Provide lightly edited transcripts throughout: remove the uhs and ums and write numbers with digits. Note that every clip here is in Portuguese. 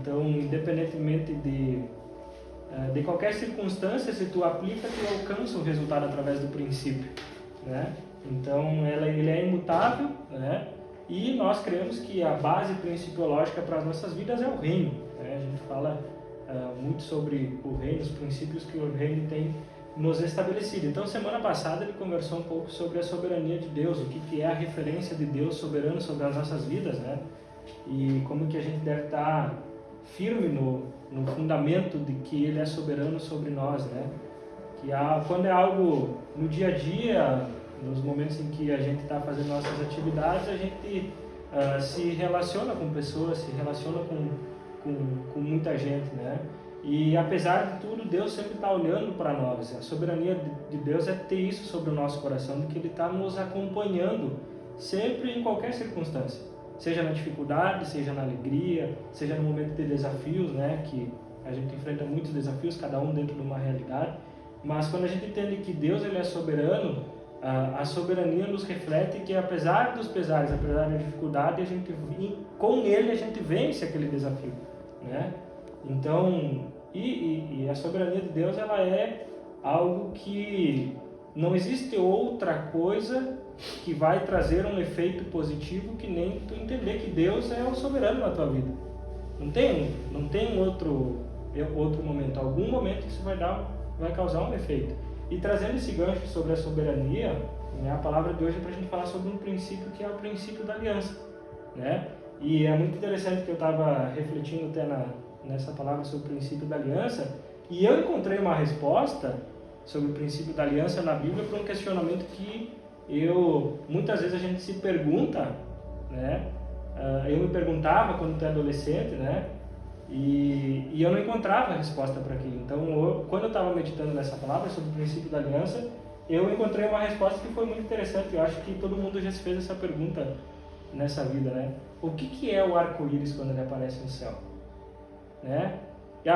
Então, independentemente de qualquer circunstância, se tu aplica, tu alcança o resultado através do princípio, né? Então, ele é imutável, né? E nós cremos que a base principiológica para as nossas vidas é o reino, né? A gente fala muito sobre o reino, os princípios que o reino tem nos estabelecido. Então, semana passada ele conversou um pouco sobre a soberania de Deus, o que é a referência de Deus soberano sobre as nossas vidas, né? E como que a gente deve estar firme no fundamento de que Ele é soberano sobre nós, né? Que quando é algo no dia a dia, nos momentos em que a gente está fazendo nossas atividades, a gente se relaciona com pessoas, se relaciona com muita gente, né? E apesar de tudo, Deus sempre está olhando para nós. A soberania de Deus é ter isso sobre o nosso coração, de que Ele está nos acompanhando sempre em qualquer circunstância. Seja na dificuldade, seja na alegria, seja no momento de desafios, né? Que a gente enfrenta muitos desafios, cada um dentro de uma realidade. Mas quando a gente entende que Deus ele é soberano, a soberania nos reflete que apesar dos pesares, apesar da dificuldade, com Ele a gente vence aquele desafio, né? Então, e a soberania de Deus, ela é algo que não existe outra coisa que vai trazer um efeito positivo que nem tu entender que Deus é o soberano na tua vida. Não tem outro momento, algum momento que isso vai causar um efeito. E trazendo esse gancho sobre a soberania, né, a palavra de hoje é para a gente falar sobre um princípio que é o princípio da aliança, né? E é muito interessante que eu estava refletindo até nessa palavra sobre o princípio da aliança, e eu encontrei uma resposta sobre o princípio da aliança na Bíblia para um questionamento que muitas vezes a gente se pergunta, né? Eu me perguntava quando era adolescente, né? E eu não encontrava a resposta para aquilo. Então, quando eu estava meditando nessa palavra sobre o princípio da aliança, eu encontrei uma resposta que foi muito interessante. Eu acho que todo mundo já se fez essa pergunta nessa vida, né? O que é o arco-íris quando ele aparece no céu? Né?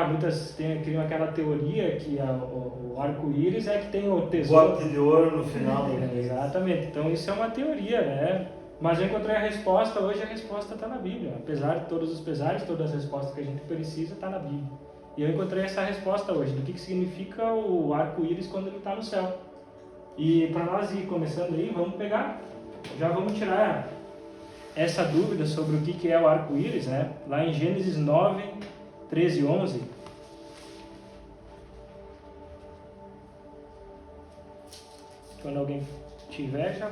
Muitas criam aquela teoria que o arco-íris é que tem o tesouro. Bote de ouro no final. Exatamente. Então, isso é uma teoria, né? Mas eu encontrei a resposta, hoje a resposta está na Bíblia. Apesar de todos os pesares, todas as respostas que a gente precisa, está na Bíblia. E eu encontrei essa resposta hoje, do que significa o arco-íris quando ele está no céu. E para nós ir começando aí, já vamos tirar essa dúvida sobre o que é o arco-íris, né? Lá em Gênesis 9, 13 e 11. Quando alguém tiver, já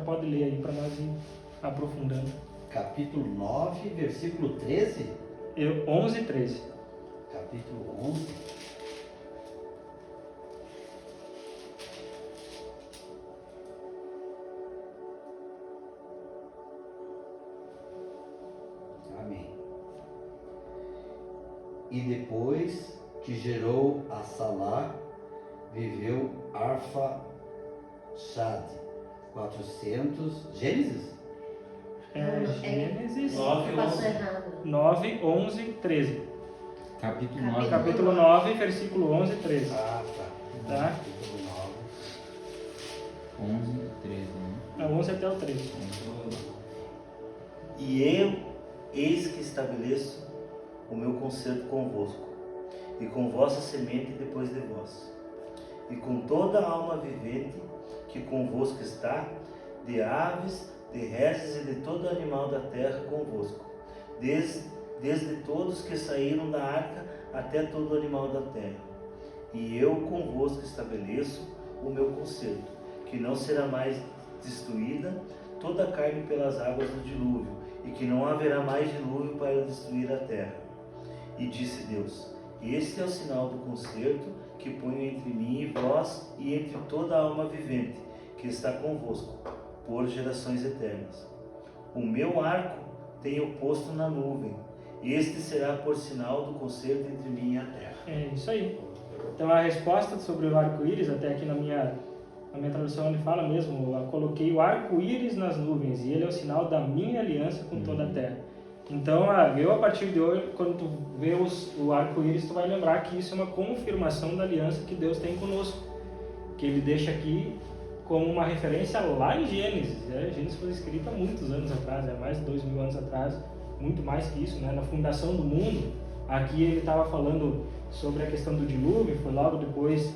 pode ler aí para nós ir aprofundando. Capítulo 9, versículo 13? 11 e 13. Capítulo 11. Amém. E depois que gerou a Salá, viveu Arfaxade 400. Gênesis? Gênesis 9, 11, 13. Capítulo 9, versículo 11 e 13. Ah, tá. Tá? Capítulo 11 e 13, né? 11 até o 13. E eu, eis que estabeleço o meu concerto convosco, e com vossa semente depois de vós, e com toda a alma vivente que convosco está, de aves, de reses e de todo animal da terra convosco, desde todos que saíram da arca até todo animal da terra. E eu convosco estabeleço o meu concerto, que não será mais destruída toda a carne pelas águas do dilúvio, e que não haverá mais dilúvio para destruir a terra. E disse Deus: este é o sinal do concerto que ponho entre mim e vós, e entre toda a alma vivente que está convosco, por gerações eternas. O meu arco tenho posto na nuvem, este será por sinal do concerto entre mim e a terra. É isso aí. Então a resposta sobre o arco-íris, até aqui na minha tradução ele fala mesmo, eu coloquei o arco-íris nas nuvens, e ele é o sinal da minha aliança com toda a terra. Então, eu a partir de hoje, quando tu vê o arco-íris, tu vai lembrar que isso é uma confirmação da aliança que Deus tem conosco, que Ele deixa aqui como uma referência lá em Gênesis. Gênesis foi escrita há muitos anos atrás, mais de 2000 anos atrás, muito mais que isso, né? Na fundação do mundo, Aqui ele estava falando sobre a questão do dilúvio, foi logo depois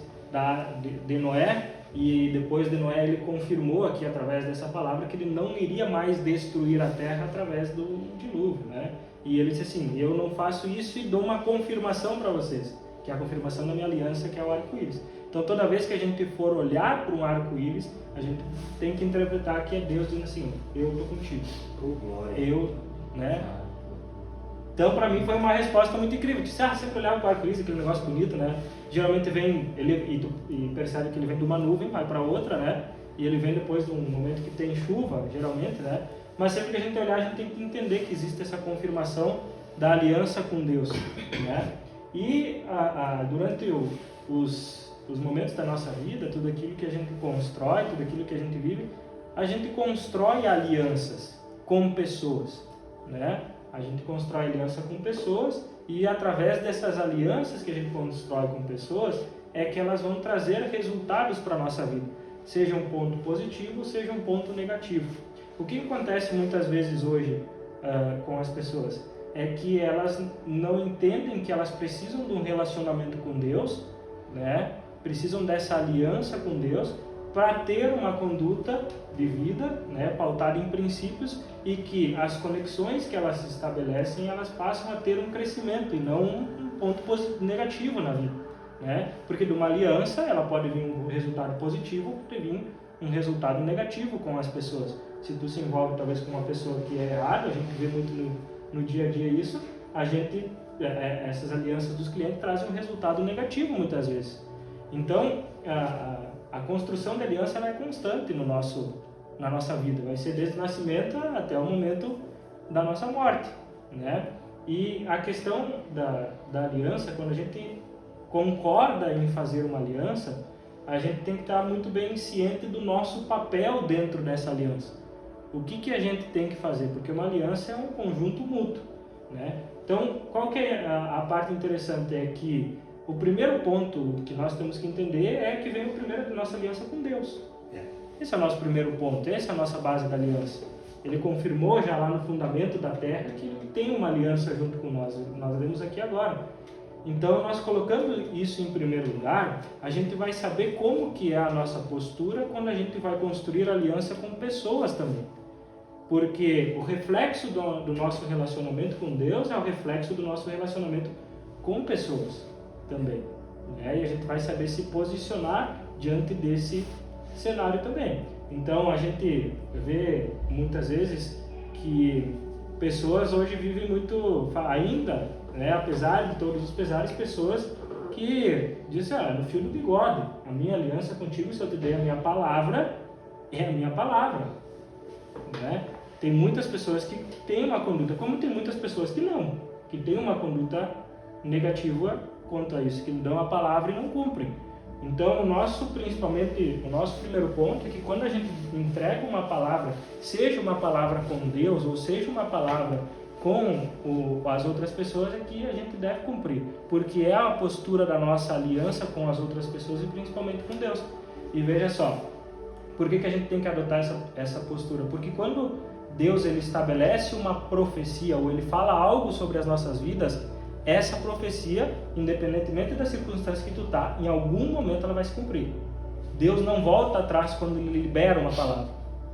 de Noé, e depois de Noé ele confirmou aqui através dessa palavra que ele não iria mais destruir a terra através do dilúvio, né? E ele disse assim: eu não faço isso e dou uma confirmação para vocês, que é a confirmação da minha aliança, que é o arco-íris. Então toda vez que a gente for olhar para um arco-íris, a gente tem que interpretar que é Deus dizendo assim: eu estou contigo. Eu, né? Então, para mim, foi uma resposta muito incrível. Disse, sempre olhava para o arco-íris, aquele negócio bonito, né? Geralmente vem, e percebe que ele vem de uma nuvem, vai para outra, né? E ele vem depois de um momento que tem chuva, geralmente, né? Mas sempre que a gente olhar, a gente tem que entender que existe essa confirmação da aliança com Deus, né? E durante os momentos da nossa vida, tudo aquilo que a gente constrói, tudo aquilo que a gente vive, a gente constrói alianças com pessoas, né? A gente constrói aliança com pessoas e através dessas alianças que a gente constrói com pessoas é que elas vão trazer resultados para a nossa vida, seja um ponto positivo, seja um ponto negativo. O que acontece muitas vezes hoje com as pessoas é que elas não entendem que elas precisam de um relacionamento com Deus, né? Precisam dessa aliança com Deus para ter uma conduta de vida, né, pautada em princípios, e que as conexões que elas estabelecem, elas passam a ter um crescimento e não um ponto negativo na vida, né? Porque de uma aliança ela pode vir um resultado positivo, pode vir um resultado negativo com as pessoas. Se tu se envolve talvez com uma pessoa que é errada, a gente vê muito no dia a dia isso, essas alianças dos clientes trazem um resultado negativo muitas vezes. Então, a construção da aliança ela é constante na nossa vida, vai ser desde o nascimento até o momento da nossa morte, né? E a questão da aliança, quando a gente concorda em fazer uma aliança, a gente tem que estar muito bem ciente do nosso papel dentro dessa aliança. O que a gente tem que fazer? Porque uma aliança é um conjunto mútuo, né? Então, qual que é a parte interessante? É que o primeiro ponto que nós temos que entender é que vem o primeiro da nossa aliança com Deus. Esse é o nosso primeiro ponto, essa é a nossa base da aliança. Ele confirmou já lá no fundamento da terra que ele tem uma aliança junto com nós. Nós vemos aqui agora. Então, nós colocando isso em primeiro lugar, a gente vai saber como que é a nossa postura quando a gente vai construir aliança com pessoas também. Porque o reflexo do nosso relacionamento com Deus é o reflexo do nosso relacionamento com pessoas também, né? E a gente vai saber se posicionar diante desse cenário também. Então a gente vê muitas vezes que pessoas hoje vivem muito ainda, né, apesar de todos os pesares, pessoas que dizem, no fio do bigode, a minha aliança contigo, se eu te dei a minha palavra, é a minha palavra, né? Tem muitas pessoas que têm uma conduta, como tem muitas pessoas que não, que têm uma conduta negativa quanto a isso, que dão a palavra e não cumprem. Então, o nosso primeiro ponto é que quando a gente entrega uma palavra, seja uma palavra com Deus ou seja uma palavra com as outras pessoas, é que a gente deve cumprir, porque é a postura da nossa aliança com as outras pessoas e principalmente com Deus. E veja só, por que a gente tem que adotar essa postura? Porque quando Deus ele estabelece uma profecia ou ele fala algo sobre as nossas vidas, essa profecia, independentemente da circunstância que tu tá, em algum momento ela vai se cumprir. Deus não volta atrás quando ele libera uma palavra.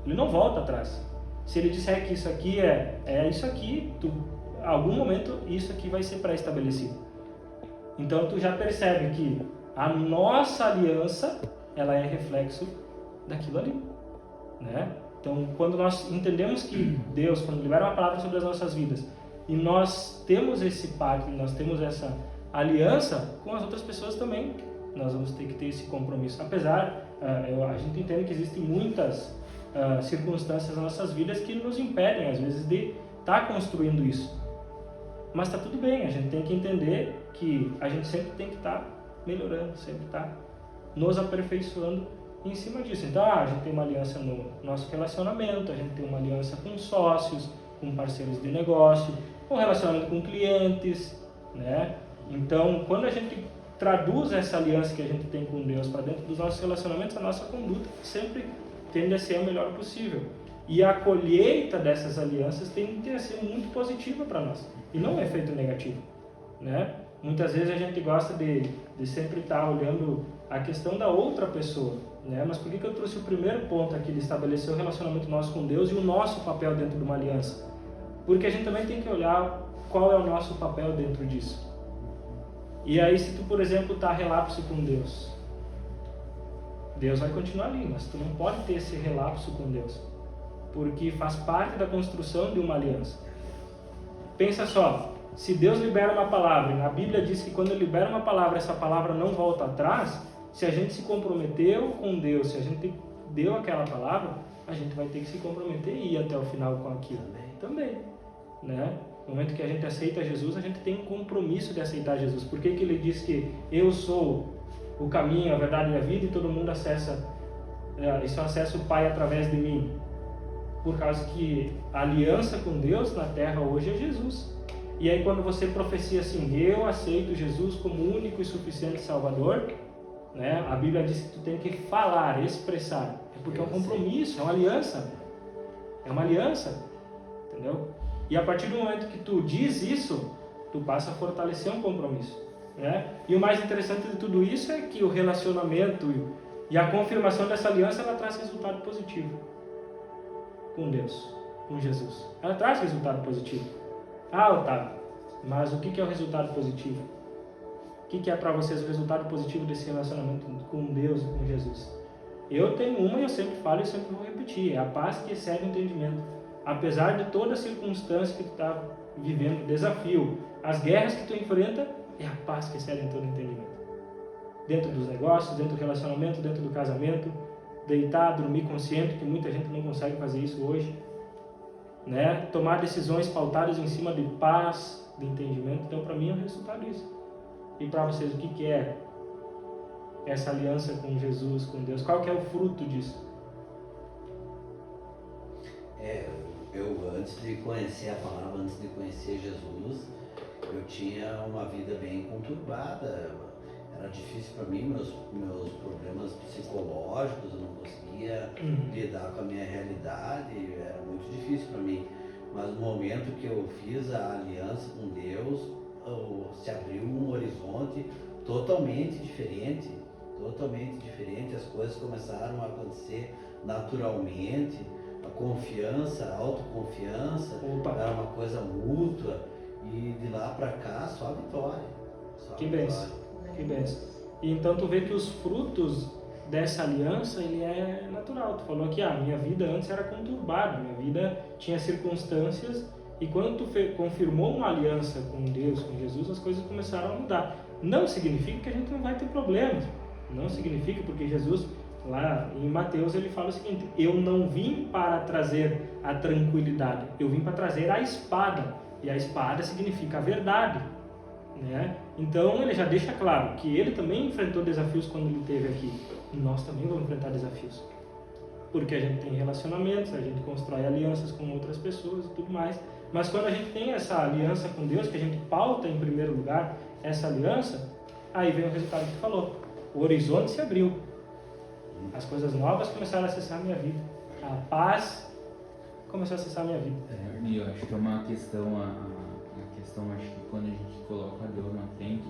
Ele não volta atrás. Se ele disser que isso aqui é isso aqui, em algum momento isso aqui vai ser pré-estabelecido. Então tu já percebe que a nossa aliança, ela é reflexo daquilo ali, né? Então, quando nós entendemos que Deus, quando libera uma palavra sobre as nossas vidas, e nós temos esse pacto, nós temos essa aliança com as outras pessoas também, nós vamos ter que ter esse compromisso. Apesar, a gente entende que existem muitas circunstâncias nas nossas vidas que nos impedem, às vezes, de estar construindo isso. Mas está tudo bem, a gente tem que entender que a gente sempre tem que estar melhorando, sempre estar nos aperfeiçoando em cima disso. Então, a gente tem uma aliança no nosso relacionamento, a gente tem uma aliança com sócios, com parceiros de negócio, um relacionamento com clientes, né? Então, quando a gente traduz essa aliança que a gente tem com Deus para dentro dos nossos relacionamentos, a nossa conduta sempre tende a ser a melhor possível. E a colheita dessas alianças tende a ser muito positiva para nós, e não um efeito negativo, né? Muitas vezes a gente gosta de sempre estar olhando a questão da outra pessoa, né? Mas por que eu trouxe o primeiro ponto aqui de estabelecer o relacionamento nosso com Deus e o nosso papel dentro de uma aliança? Porque a gente também tem que olhar qual é o nosso papel dentro disso. E aí, se tu, por exemplo, está relapso com Deus, Deus vai continuar ali, mas tu não pode ter esse relapso com Deus, porque faz parte da construção de uma aliança. Pensa só, se Deus libera uma palavra, e na Bíblia diz que quando Ele libera uma palavra, essa palavra não volta atrás, se a gente se comprometeu com Deus, se a gente deu aquela palavra, a gente vai ter que se comprometer e ir até o final com aquilo também, né? No momento que a gente aceita Jesus, a gente tem um compromisso de aceitar Jesus. Por que Ele diz que eu sou o caminho, a verdade e a vida, e todo mundo acessa o Pai através de mim? Por causa que a aliança com Deus na terra hoje é Jesus. E aí quando você proficia assim, eu aceito Jesus como único e suficiente Salvador, né? A Bíblia diz que tu tem que falar, expressar. É porque é um compromisso, é uma aliança. É uma aliança, entendeu? E a partir do momento que tu diz isso, tu passa a fortalecer um compromisso, né? E o mais interessante de tudo isso é que o relacionamento e a confirmação dessa aliança, ela traz resultado positivo com Deus, com Jesus. Ela traz resultado positivo. Ah, Otávio, mas o que é o resultado positivo? O que é para vocês o resultado positivo desse relacionamento com Deus e com Jesus? Eu tenho uma e eu sempre falo e sempre vou repetir. É a paz que excede o entendimento. Apesar de toda a circunstância que tu está vivendo, desafio, as guerras que tu enfrenta, é a paz que excede todo o entendimento. Dentro dos negócios, dentro do relacionamento, dentro do casamento, deitar, dormir consciente, que muita gente não consegue fazer isso hoje, né? Tomar decisões pautadas em cima de paz, de entendimento. Então, para mim, é o resultado disso. E para vocês, o que é essa aliança com Jesus, com Deus? Qual que é o fruto disso? Eu antes de conhecer a palavra, antes de conhecer Jesus, eu tinha uma vida bem conturbada. Era difícil para mim, meus problemas psicológicos, eu não conseguia lidar com a minha realidade, era muito difícil para mim. Mas no momento que eu fiz a aliança com Deus, se abriu um horizonte totalmente diferente, as coisas começaram a acontecer naturalmente, a confiança, a autoconfiança, era uma coisa mútua, e de lá para cá só vitória. Que bênção, que bênção. E então tu vê que os frutos dessa aliança, ele é natural. Tu falou que minha vida antes era conturbada, minha vida tinha circunstâncias, e quando tu confirmou uma aliança com Deus, com Jesus, as coisas começaram a mudar. Não significa que a gente não vai ter problemas, não significa, porque Jesus, lá em Mateus, ele fala o seguinte: eu não vim para trazer a tranquilidade, eu vim para trazer a espada, e a espada significa a verdade, né? Então ele já deixa claro que ele também enfrentou desafios quando ele esteve aqui, e nós também vamos enfrentar desafios, porque a gente tem relacionamentos, a gente constrói alianças com outras pessoas e tudo mais. Mas quando a gente tem essa aliança com Deus, que a gente pauta em primeiro lugar essa aliança, aí vem o resultado que tu falou. O horizonte se abriu. As coisas novas começaram a acessar a minha vida. A paz começou a acessar a minha vida. E eu acho que é uma questão, acho que quando a gente coloca Deus na frente,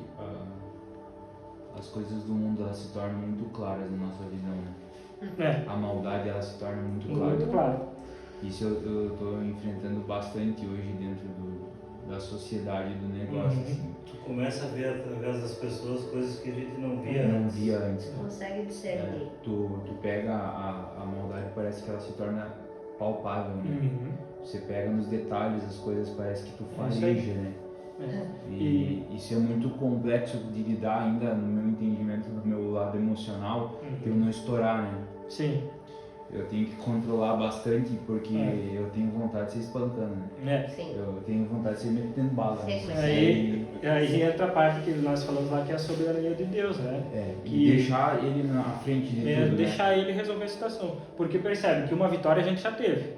as coisas do mundo elas se tornam muito claras na nossa visão, né? A maldade ela se torna muito clara. Muito claro. Isso eu estou enfrentando bastante hoje dentro da sociedade, do negócio. Assim. Tu começa a ver através das pessoas coisas que a gente não via Não antes. via antes. Consegue discernir. Tu pega a maldade, parece que ela se torna palpável, né? Você pega nos detalhes as coisas, parece que tu fareja, né? E isso é muito complexo de lidar ainda no meu entendimento, do meu lado emocional, pra eu não estourar, né? Sim. Eu tenho que controlar bastante porque eu tenho vontade de ser espancando, né? Sim. Eu tenho vontade de ser metendo bala. Né? Aí entra a parte que nós falamos lá, que é a soberania de Deus, né? E deixar ele na frente de tudo, deixar ele resolver a situação. Porque percebe que uma vitória a gente já teve.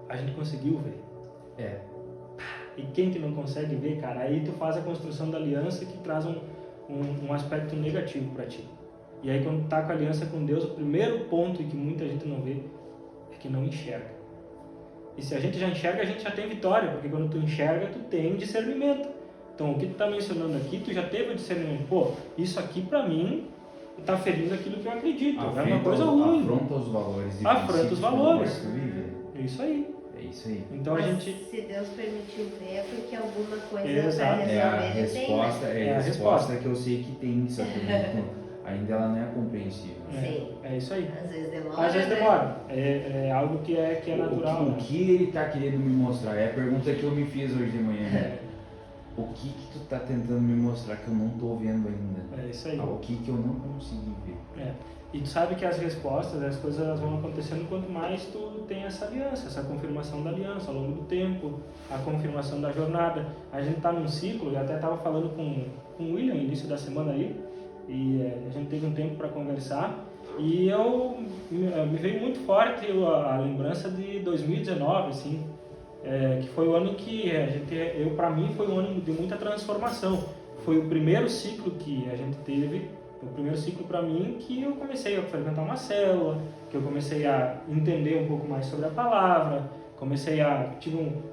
A gente conseguiu ver. E quem que não consegue ver, cara? Aí tu faz a construção da aliança que traz um aspecto negativo para ti. E aí quando tá com a aliança com Deus, o primeiro ponto que muita gente não vê é que não enxerga. E se a gente já enxerga, a gente já tem vitória, porque quando tu enxerga, tu tem discernimento. Então, o que tu está mencionando aqui, tu já teve o discernimento. Pô, isso aqui para mim está ferindo aquilo que eu acredito. É uma coisa ruim. Afronta os valores. Afronta os valores. É isso aí. É isso aí. Então Mas a gente... se Deus permitiu ver, é porque alguma coisa Exato. para resolver É a ele resposta, tem, né? é a resposta que eu sei que tem, só que ainda ela não é compreensível. Sim. É isso aí. Às vezes demora. Às vezes né? demora. É algo que é natural. O né? que ele está querendo me mostrar? É a pergunta que eu me fiz hoje de manhã. Né? O que tu está tentando me mostrar que eu não estou vendo ainda? É isso aí. O que eu não consegui ver? É. E tu sabe que as respostas, as coisas elas vão acontecendo quanto mais tu tem essa aliança, essa confirmação da aliança ao longo do tempo, a confirmação da jornada. A gente está num ciclo, eu até estava falando com o William no início da semana aí, e a gente teve um tempo para conversar, e me veio muito forte a lembrança de 2019, assim, que foi o ano que para mim foi um ano de muita transformação. Foi o primeiro ciclo que a gente teve. O primeiro ciclo para mim que eu comecei a frequentar uma célula, que eu comecei a entender um pouco mais sobre a palavra, comecei a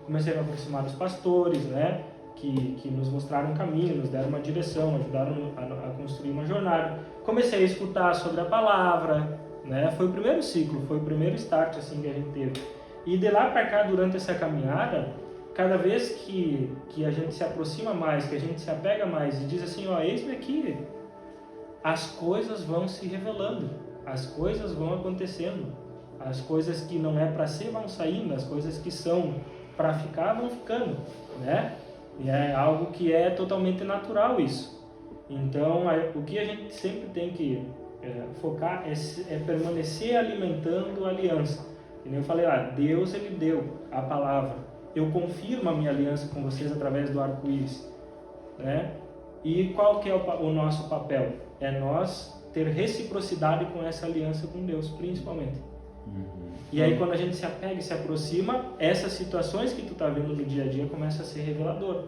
me aproximar dos pastores, né, que nos mostraram um caminho, nos deram uma direção, ajudaram a construir uma jornada. Comecei a escutar sobre a palavra, né, foi o primeiro ciclo, foi o primeiro start assim que a gente teve. E de lá para cá, durante essa caminhada, cada vez que a gente se aproxima mais, que a gente se apega mais e diz assim, ó, eis-me aqui, as coisas vão se revelando, as coisas vão acontecendo, as coisas que não é para ser vão saindo, as coisas que são para ficar vão ficando, né? E é algo que é totalmente natural isso. Então, o que a gente sempre tem que focar é permanecer alimentando a aliança. E nem eu falei, Deus ele deu a palavra, eu confirmo a minha aliança com vocês através do arco-íris, né? E qual que é o nosso papel? É nós ter reciprocidade com essa aliança com Deus, principalmente. E aí quando a gente se apega e se aproxima, essas situações que tu tá vendo no dia a dia começam a ser revelador.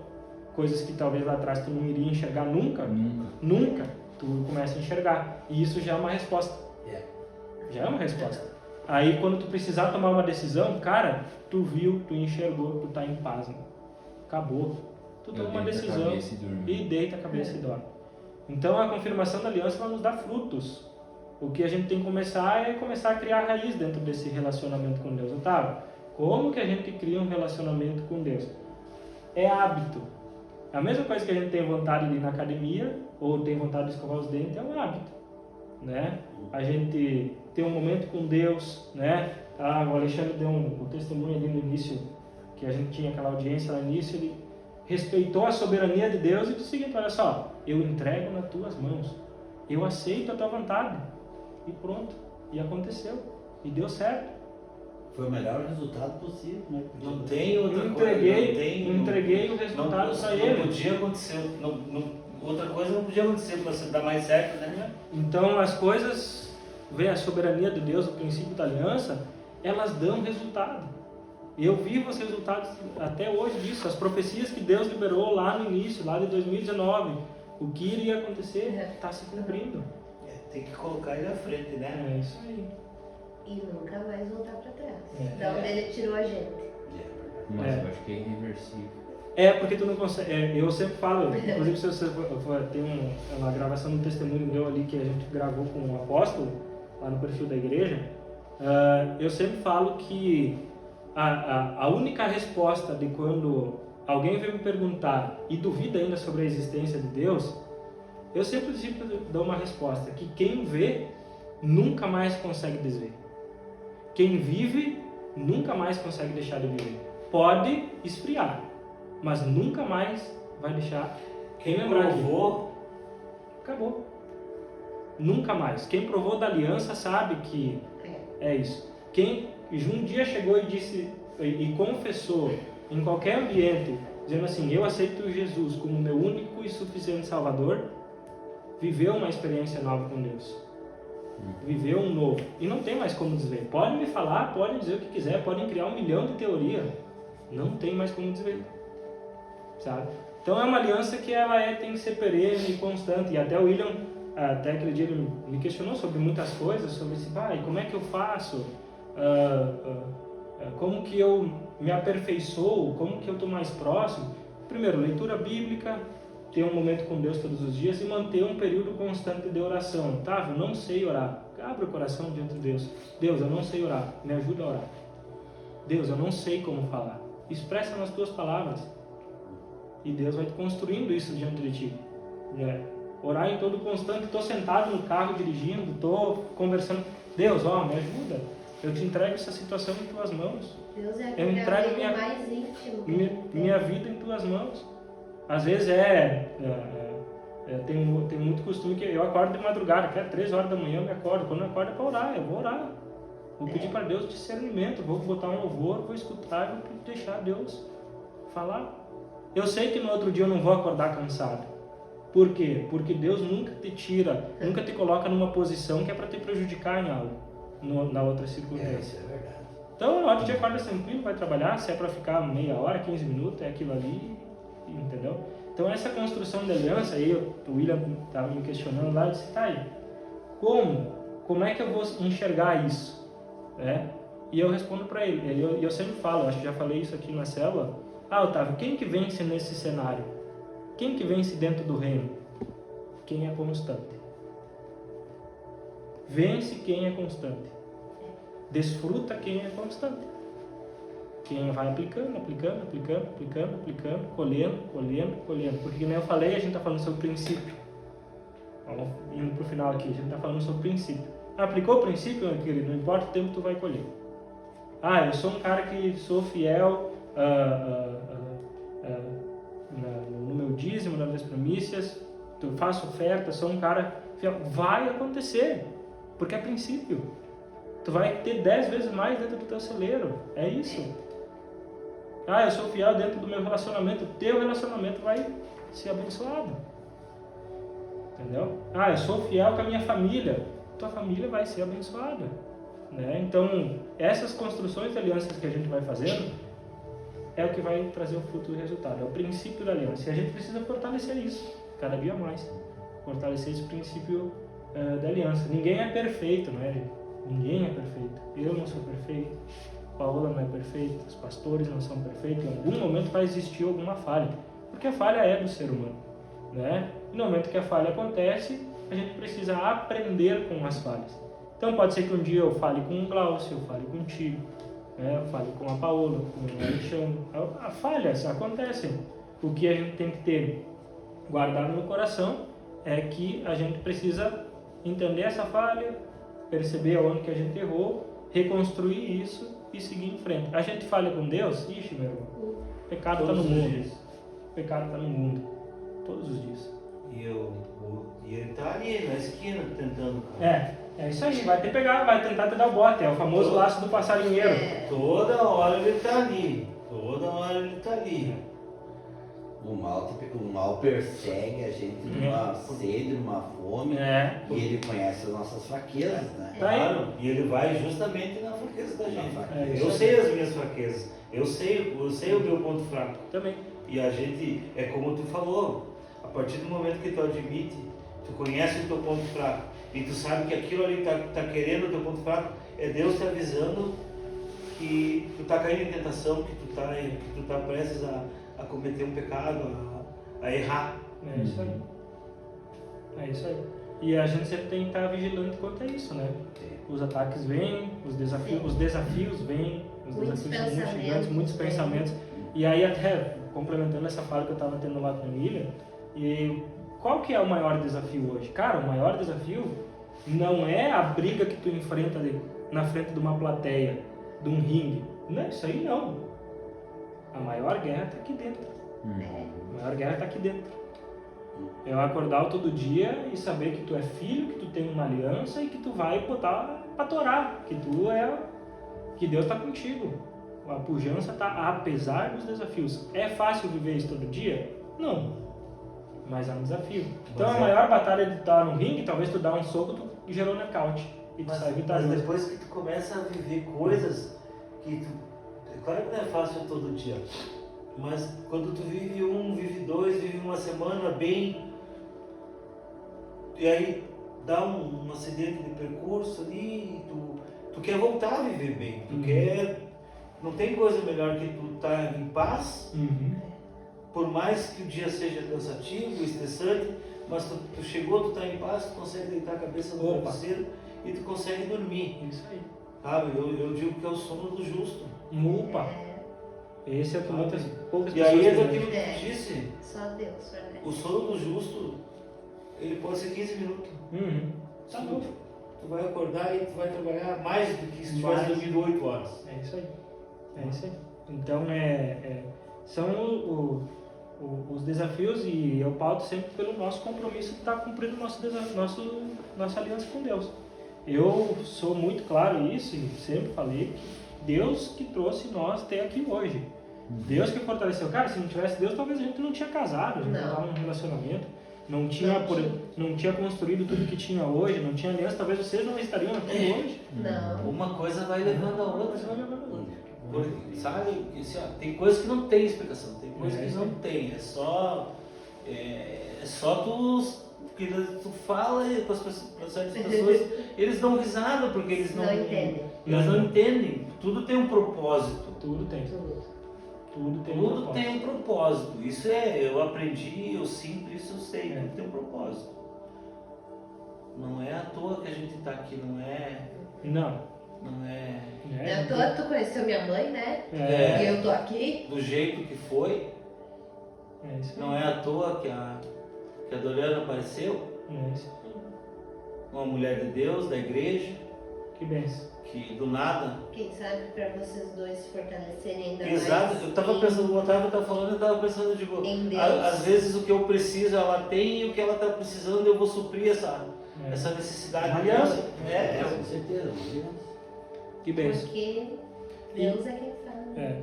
Coisas que talvez lá atrás tu não iria enxergar nunca, tu começa a enxergar. E isso já é uma resposta. Já é uma resposta. Aí quando tu precisar tomar uma decisão, cara, tu viu, tu enxergou, tu tá em paz, né? Acabou. Tu toma uma decisão e deita a cabeça e dorme. Então a confirmação da aliança vai nos dar frutos. O que a gente tem que começar é começar a criar raiz dentro desse relacionamento com Deus. Otávio, como que a gente cria um relacionamento com Deus? É hábito. A mesma coisa que a gente tem vontade de ir na academia ou tem vontade de escovar os dentes, é um hábito, né? A gente tem um momento com Deus, né? O Alexandre deu o testemunho ali no início, que a gente tinha aquela audiência lá no início, ele respeitou a soberania de Deus e disse o seguinte, olha só, eu entrego nas tuas mãos, eu aceito a tua vontade, e pronto, e aconteceu, e deu certo. Foi o melhor resultado possível, né? Não tem outra entreguei o resultado para ele. Não podia acontecer, outra coisa não podia acontecer para você dar mais certo, né? Então as coisas, vê a soberania de Deus, o princípio da aliança, elas dão resultado. Eu vivo os resultados até hoje disso, as profecias que Deus liberou lá no início, lá de 2019, o que iria acontecer está se cumprindo. Tem que colocar ele à frente, né? É isso aí. E nunca mais voltar para trás. É. Da onde ele tirou a gente. Mas eu acho que é irreversível. Porque tu não consegue. Eu sempre falo, inclusive se você tem uma gravação do testemunho meu ali que a gente gravou com o apóstolo, lá no perfil da igreja, eu sempre falo que a única resposta de quando alguém vem me perguntar e duvida ainda sobre a existência de Deus, eu sempre dou uma resposta, que quem vê nunca mais consegue desver. Quem vive nunca mais consegue deixar de viver. Pode esfriar, mas nunca mais vai deixar. Quem lembrar provou, acabou. Nunca mais. Quem provou da aliança sabe que é isso. Quem um dia chegou e disse e confessou em qualquer ambiente, dizendo assim, eu aceito Jesus como meu único e suficiente Salvador, viveu uma experiência nova com Deus. Viveu um novo. E não tem mais como desver. Podem me falar, podem dizer o que quiser, podem criar 1 milhão de teorias. Não tem mais como desver. Sabe? Então é uma aliança que ela tem que ser perene e constante. E até o William, até aquele dia, ele me questionou sobre muitas coisas, sobre esse, como é que eu faço? Como que eu me aperfeiçoo? Como que eu estou mais próximo? primeiro, leitura bíblica, ter um momento com Deus todos os dias e manter um período constante de oração. Tá, eu não sei orar. Abre o coração diante de Deus. Deus, eu não sei orar. Me ajuda a orar. Deus, eu não sei como falar. Expressa nas tuas palavras. E Deus vai construindo isso diante de ti. Orar em todo constante. Estou sentado no carro dirigindo, estou conversando. Deus, me ajuda. Eu te entrego essa situação em tuas mãos. Deus é Eu entrego aquele mais íntimo. minha vida em tuas mãos. Às vezes tem muito costume que eu acordo de madrugada, que é 3 horas da manhã eu me acordo. Quando eu acordo é para orar, eu vou orar. Vou pedir para Deus discernimento, vou botar um louvor, vou escutar e vou deixar Deus falar. Eu sei que no outro dia eu não vou acordar cansado. Por quê? Porque Deus nunca te tira, nunca te coloca numa posição que é para te prejudicar em algo, na outra circunstância. Isso é verdade. Então, na hora que você acorda tranquilo, vai trabalhar, se é para ficar meia hora, 15 minutos, é aquilo ali, entendeu? Então, essa construção de aliança, aí o William estava me questionando lá, eu disse, tá aí, como é que eu vou enxergar isso? E eu respondo para ele, eu sempre falo, acho que já falei isso aqui na célula, Otávio, quem que vence nesse cenário? Quem que vence dentro do reino? Quem é constante. Vence quem é constante. Desfruta quem é constante. Quem vai aplicando, colhendo. Porque, como eu falei, a gente está falando sobre princípio. Vamos indo para o final aqui, a gente está falando sobre princípio. Aplicou o princípio, meu querido, não importa o tempo que tu vai colher. Eu sou um cara que sou fiel no meu dízimo, nas minhas primícias, tu faço oferta, sou um cara fiel. Vai acontecer, porque é princípio. Tu vai ter 10 vezes mais dentro do teu celeiro. É isso. Eu sou fiel dentro do meu relacionamento. O teu relacionamento vai ser abençoado. Entendeu? Eu sou fiel com a minha família. Tua família vai ser abençoada. Então, essas construções de alianças que a gente vai fazendo é o que vai trazer o fruto do resultado. É o princípio da aliança. E a gente precisa fortalecer isso, cada dia mais. Fortalecer esse princípio da aliança. Ninguém é perfeito, não é? Ninguém é perfeito. Eu não sou perfeito. Paola não é perfeita. Os pastores não são perfeitos. Em algum momento vai existir alguma falha. Porque a falha é do ser humano. E no momento que a falha acontece, a gente precisa aprender com as falhas. Então pode ser que um dia eu fale com o Glaucio, eu fale contigo, eu fale com a Paola, com o Alexandre. Falhas acontecem. O que a gente tem que ter guardado no coração é que a gente precisa entender essa falha, perceber aonde que a gente errou, reconstruir isso e seguir em frente. A gente falha com Deus, ixi, meu irmão, o pecado está no mundo. O pecado está no mundo, todos os dias. E ele está ali na esquina tentando. É isso aí, vai tentar te dar o bote, é o famoso laço do passarinheiro. Toda hora ele está ali, O mal persegue a gente numa sede, numa fome, e ele conhece as nossas fraquezas, né? Claro, e ele vai justamente na fraqueza da gente. Eu sei as minhas fraquezas, eu sei o meu ponto fraco. Também. E a gente, é como tu falou, a partir do momento que tu admite, tu conhece o teu ponto fraco, e tu sabe que aquilo ali tá querendo o teu ponto fraco, é Deus te avisando que tu tá caindo em tentação, que tu tá prestes a cometer um pecado, a errar. É isso aí. É isso aí. E a gente sempre tem que estar vigilante quanto a isso, né? Os ataques vêm, os desafios vêm, os Muitos desafios são muito gigantes, muitos pensamentos. E aí até, complementando essa fala que eu estava tendo lá com a Emília, e qual que é o maior desafio hoje? Cara, o maior desafio não é a briga que tu enfrenta na frente de uma plateia, de um ringue. Não, isso aí não. A maior guerra está aqui dentro. A maior guerra está aqui dentro. Eu acordar todo dia e saber que tu é filho, que tu tem uma aliança e que tu vai botar para torar, que Deus está contigo. A pujança está apesar dos desafios. É fácil viver isso todo dia? Não. Mas é um desafio. Então a maior batalha de estar no ringue, talvez tu dá um soco, tu gerou nocaute. E tu sai vitorioso. Mas depois que tu começa a viver coisas que tu... É claro que não é fácil todo dia. Mas quando tu vive vive dois, vive uma semana bem, e aí dá um acidente de percurso ali, tu quer voltar a viver bem, tu quer, não tem coisa melhor que tu estar em paz por mais que o dia seja cansativo, estressante, mas tu chegou, tu tá em paz, tu consegue deitar a cabeça no travesseiro e tu consegue dormir. Isso aí. Sabe? Eu digo que é o sono do justo. Opa! Esse é o que muitas poucas E aí é pessoas daquilo têm. que tu disse, Só Deus, né? o sono do justo, ele pode ser 15 minutos. Tá bom. Tu vai acordar e tu vai trabalhar mais do que se tivesse Mais. dormido 8 horas. É isso aí. É isso aí. Então, são os desafios, e eu pauto sempre pelo nosso compromisso de estar cumprindo nossa aliança com Deus. Eu sou muito claro isso e sempre falei que Deus que trouxe nós até aqui hoje. Deus que fortaleceu. Cara, se não tivesse Deus, talvez a gente não tinha casado, a gente não estava num relacionamento, não tinha construído tudo que tinha hoje, não tinha aliança, talvez vocês não estariam aqui hoje. Não. Uma coisa vai levando a outra. Mas vai levando a outra. Porque, sabe, assim, ó, tem coisas que não tem explicação, tem coisas que não tem, é só porque tu fala e com certas pessoas, eles dão risada porque eles não entendem. Eles não entendem. Tudo tem um propósito. Tudo tem. Tudo tem Tudo tem um propósito. Isso eu aprendi, eu sinto isso, eu sei. É. Tudo tem um propósito. Não é à toa que a gente está aqui, não é. Não é À toa tu conheceu minha mãe, né? É. E eu tô aqui. do jeito que foi. É isso aí. Não é à toa que a Doriana apareceu, É isso aí. uma mulher de Deus, da igreja, Que benção. que do nada. Quem sabe pra vocês dois se fortalecerem ainda Exato, mais. eu estava pensando, o Otávio estava falando, eu estava pensando, digo, Em Deus. às vezes o que eu preciso ela tem e o que ela está precisando eu vou suprir essa necessidade. Uma aliança. Com certeza, uma aliança. Que benção. Porque Deus é quem fala. É.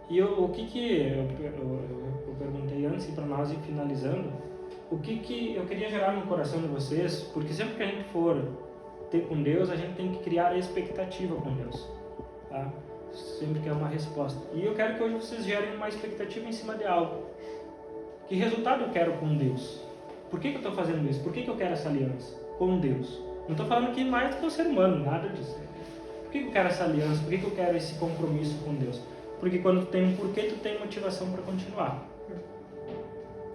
E o que eu perguntei antes, e para nós ir finalizando, o que eu queria gerar no coração de vocês, porque sempre que a gente for ter com Deus, a gente tem que criar expectativa com Deus, tá? Sempre que é uma resposta. E eu quero que hoje vocês gerem uma expectativa em cima de algo. Que resultado eu quero com Deus? Por que eu estou fazendo isso? Por que eu quero essa aliança com Deus? Não estou falando aqui mais do que o ser humano, nada disso. Por que eu quero essa aliança? Por que eu quero esse compromisso com Deus? Porque quando tu tem um porquê, tu tem motivação para continuar.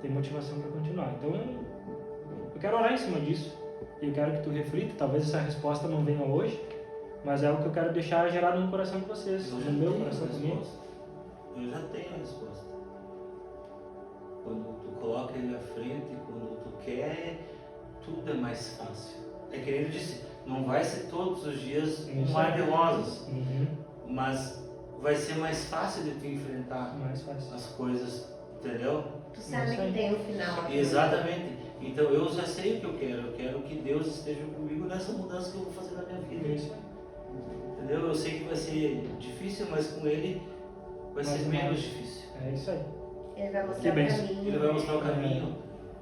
Tem motivação para continuar. Então, eu quero orar em cima disso. E eu quero que tu reflita. Talvez essa resposta não venha hoje, mas é o que eu quero deixar gerado no coração de vocês. Eu já No meu tenho a coração também. resposta. Eu já tenho a resposta. Quando tu coloca ele à frente, quando tu quer, tudo é mais fácil. É que ele disse, não vai ser todos os dias um mar de rosas, mas vai ser mais fácil de tu enfrentar Mais fácil. as coisas, entendeu? Tu sabe que tem um final. Exatamente. Então eu já sei o que eu quero que Deus esteja comigo nessa mudança que eu vou fazer na minha vida. Isso. Entendeu? Eu sei que vai ser difícil, mas com ele vai Mais ser ou menos menos. difícil. É isso aí. Ele vai mostrar Que o bênção. caminho. Ele vai mostrar o caminho.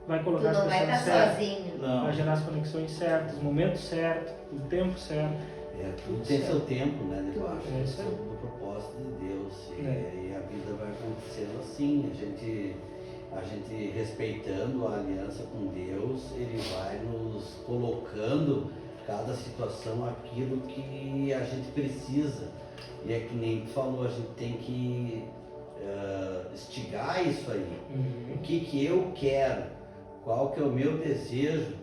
Vai Tu colocar as não vai pessoas estar certas. sozinho. Não. Vai gerar as conexões certas, o momento certo, o tempo certo. Tudo tem seu tempo, né, debaixo É isso aí. do propósito de Deus. É. E a vida vai acontecendo assim, a gente respeitando a aliança com Deus, Ele vai nos colocando cada situação aquilo que a gente precisa. E é que nem tu falou, a gente tem que instigar isso aí. O que eu quero, qual que é o meu desejo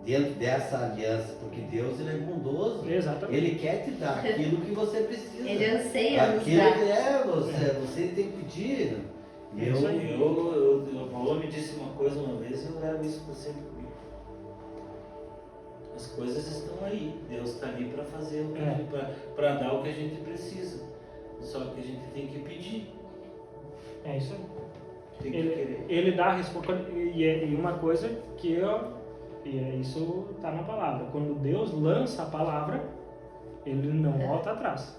dentro dessa aliança, porque Deus ele é bondoso. Exatamente. Ele quer te dar aquilo que você precisa. Ele anseia nos Aquilo dar. que você tem que pedir. É isso aí. O Paulo me disse uma coisa uma vez e eu levo isso por sempre comigo. As coisas estão aí. Deus está ali para fazer o que para dar o que a gente precisa. Só que a gente tem que pedir. É isso aí. Tem que querer. Ele dá a resposta. E uma coisa que isso está na palavra. Quando Deus lança a palavra, ele não volta atrás.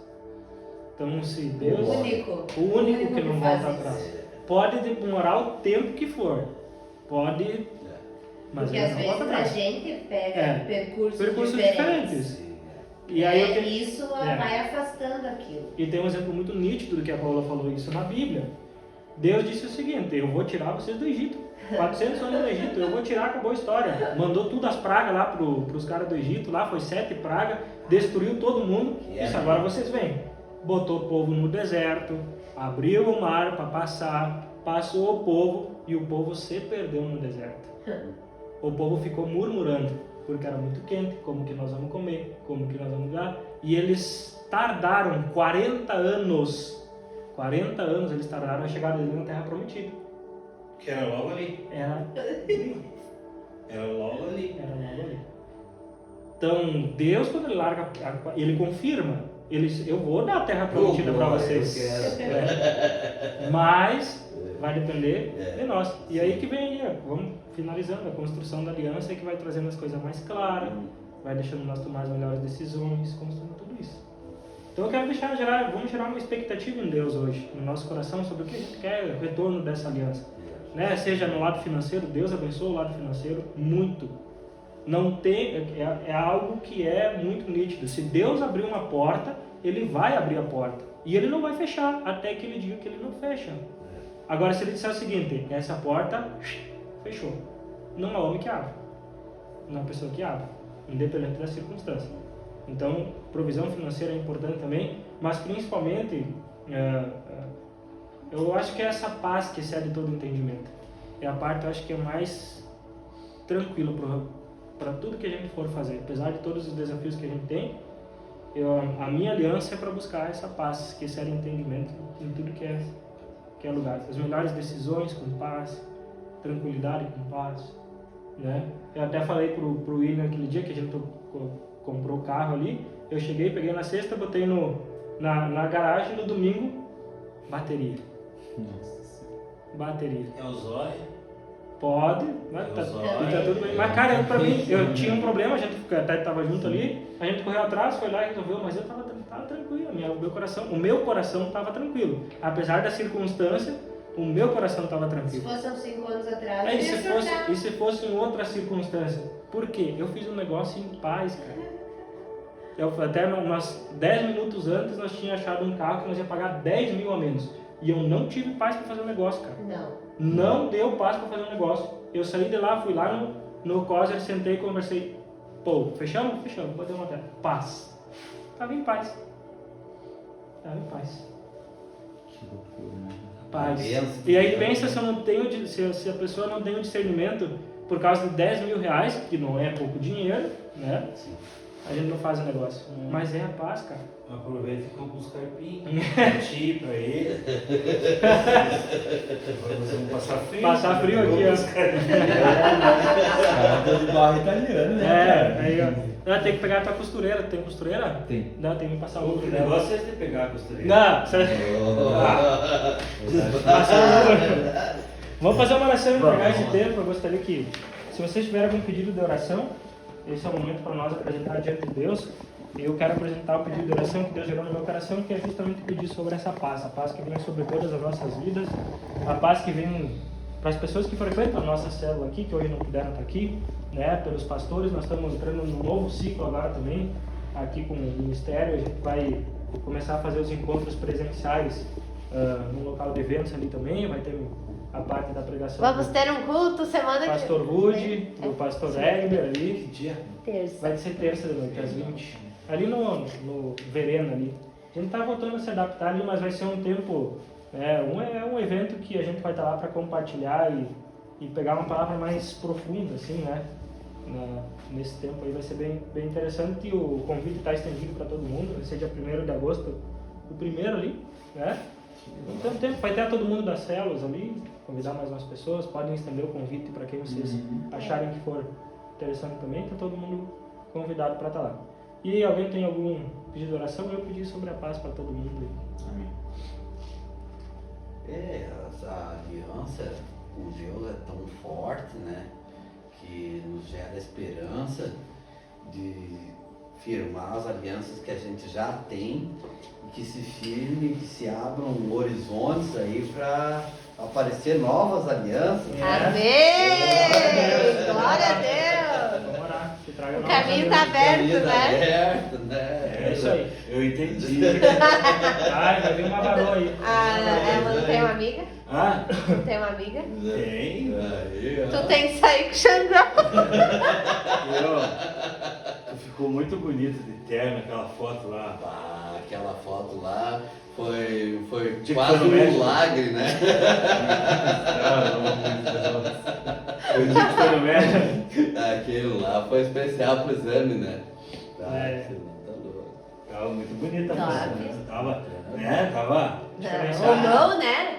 Então, se Deus. O único que não volta atrás. Pode demorar o tempo que for. Pode. Mas Porque ele às não vezes volta a atrás. gente pega percursos diferentes. E aí isso vai afastando aquilo. E tem um exemplo muito nítido do que a Paula falou isso na Bíblia. Deus disse o seguinte: eu vou tirar vocês do Egito. 400 anos no Egito, eu vou tirar, acabou a história. Mandou tudo as pragas lá pros caras do Egito, lá foi 7 pragas, destruiu todo mundo. Disse, agora vocês vêm. Botou o povo no deserto, abriu o mar para passar, passou o povo e o povo se perdeu no deserto. O povo ficou murmurando, porque era muito quente, como que nós vamos comer, como que nós vamos dar. E eles tardaram 40 anos. 40 anos eles tardaram a chegar ali na Terra Prometida. Que era logo ali. Era Era logo ali. Então, Deus, quando ele larga, ele confirma. Eu vou dar a Terra Prometida para vocês. Mas vai depender de nós. E aí que vem, vamos finalizando a construção da aliança, que vai trazendo as coisas mais claras, vai deixando nós tomar as melhores decisões, construindo tudo isso. Então eu quero vamos gerar uma expectativa em Deus hoje, no nosso coração, sobre o que a gente quer, o retorno dessa aliança. Né? Seja no lado financeiro, Deus abençoa o lado financeiro muito. Não tem, é algo que é muito nítido. Se Deus abrir uma porta, Ele vai abrir a porta. E Ele não vai fechar, até que Ele diga que Ele não fecha. Agora, se Ele disser o seguinte, essa porta fechou. Não é homem que abre. Não é pessoa que abre. Independente da circunstância. Então, provisão financeira é importante também, mas principalmente, eu acho que é essa paz que excede todo entendimento. É a parte, eu acho que é mais tranquila para tudo que a gente for fazer. Apesar de todos os desafios que a gente tem, a minha aliança é para buscar essa paz que excede entendimento em tudo que é lugar. As melhores decisões com paz, tranquilidade com paz. Né? Eu até falei pro William aquele dia que a gente comprou o carro ali, eu cheguei, peguei na sexta, botei na garagem, no domingo, bateria. Bateria. É o zóio. Pode, né? Tá tudo bem. Mas cara, pra mim, eu tinha um problema, a gente até estava junto ali, a gente correu atrás, foi lá e resolveu, mas eu tava tranquilo, o meu coração estava tranquilo. Apesar da circunstância, o meu coração estava tranquilo. Se fosse uns 5 anos atrás, e se fosse em outra circunstância? Por quê? Eu fiz um negócio em paz, cara. Até nós, 10 minutos antes, nós tínhamos achado um carro que nós ia pagar 10 mil a menos. E eu não tive paz para fazer o negócio, cara. Não deu paz para fazer o negócio. Eu saí de lá, fui lá no Coser, sentei e conversei. Pô, fechamos? Fechamos. Botei uma tela. Paz. Tava em paz. Que loucura, né? Paz. E aí pensa se a pessoa não tem o discernimento por causa de 10 mil reais, que não é pouco dinheiro, né? Sim. A gente não faz o negócio. Mas é a paz, cara. Aproveita e compra uns carpinhos. Pra ele. Nós vamos passar frio. Passar frio aqui, ó. Cara do barro italiano, né? Aí, ó. Tem que pegar a tua costureira. Tem costureira? Tem. Não, tem que passar outra. O negócio é de pegar a costureira. Não, vamos fazer uma oração e entregar esse tempo. Eu gostaria que, se vocês tiverem algum pedido de oração, esse é o momento para nós apresentar diante de Deus. Eu quero apresentar o pedido de oração que Deus gerou no meu coração, que é justamente pedir sobre essa paz. A paz que vem sobre todas as nossas vidas. A paz que vem para as pessoas que frequentam a nossa célula aqui, que hoje não puderam estar aqui, né? Pelos pastores. Nós estamos entrando num novo ciclo agora também, aqui com o Ministério. A gente vai começar a fazer os encontros presenciais no local de eventos ali também. Vai ter a parte da pregação. Vamos ter um culto semana que Pastor Rude, do Pastor Egber ali. Que dia? Terça. Vai ser terça de noite, às 20. Ali no Verena ali. A gente está voltando a se adaptar ali, mas vai ser um tempo... É um evento que a gente vai estar lá para compartilhar e pegar uma palavra mais profunda, assim, né? Nesse tempo aí vai ser bem interessante. E o convite está estendido para todo mundo. Vai ser dia 1º de agosto, o primeiro ali, né? Então vai ter todo mundo das células ali, convidar mais umas pessoas, podem estender o convite para quem vocês acharem que for interessante também, está todo mundo convidado para estar lá. E alguém tem algum pedido de oração? Eu pedi sobre a paz para todo mundo. Amém. Essa aliança com Deus é tão forte, né? Que nos gera esperança de firmar as alianças que a gente já tem e que se firme, que se abram horizontes aí para aparecer novas alianças. Amém! Glória a Deus! Vamos orar, que traga O novas caminho está alianças. aberto, né? É isso aí. Eu entendi. Vai vir uma varoa aí. Ela não tem uma amiga? Ah, Não tem uma amiga? tem. Aí, ó. Tu tem que sair com o Xandão. Eu fico ficou muito bonito de terno, aquela foto lá. Ah, aquela foto lá foi De quase foi no um México. milagre, né? Foi o dia que foi no médico. Aquilo lá foi especial pro exame, né? É. Aquilo tá louco. Tava muito bonita a Top. foto, né? Tava, né? Tava. Ou não, né?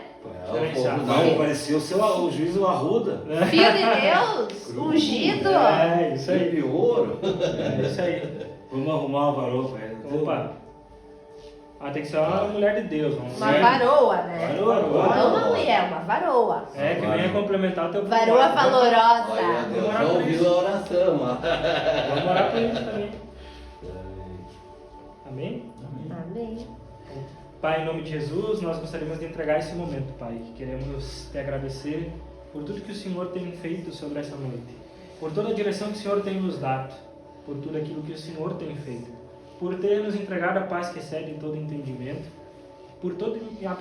É, o povo Não, não. parecia o juiz do Arruda. Filho de Deus, ungido. É, isso aí. De ouro. É isso aí. Vamos arrumar o varão pra ele. Opa. Ah, tem que ser uma mulher de Deus. Uma varoa, né? Varoa. Não uma mulher, uma varoa. É, que venha complementar teu Varoa trabalho. valorosa. Olha, Deus já ouviu a oração, ó. Vamos orar por isso também. Amém? Amém. Pai, em nome de Jesus, nós gostaríamos de entregar esse momento, Pai. Queremos te agradecer por tudo que o Senhor tem feito sobre essa noite, por toda a direção que o Senhor tem nos dado, por tudo aquilo que o Senhor tem feito, por ter nos entregado a paz que excede todo entendimento, por todo, apesar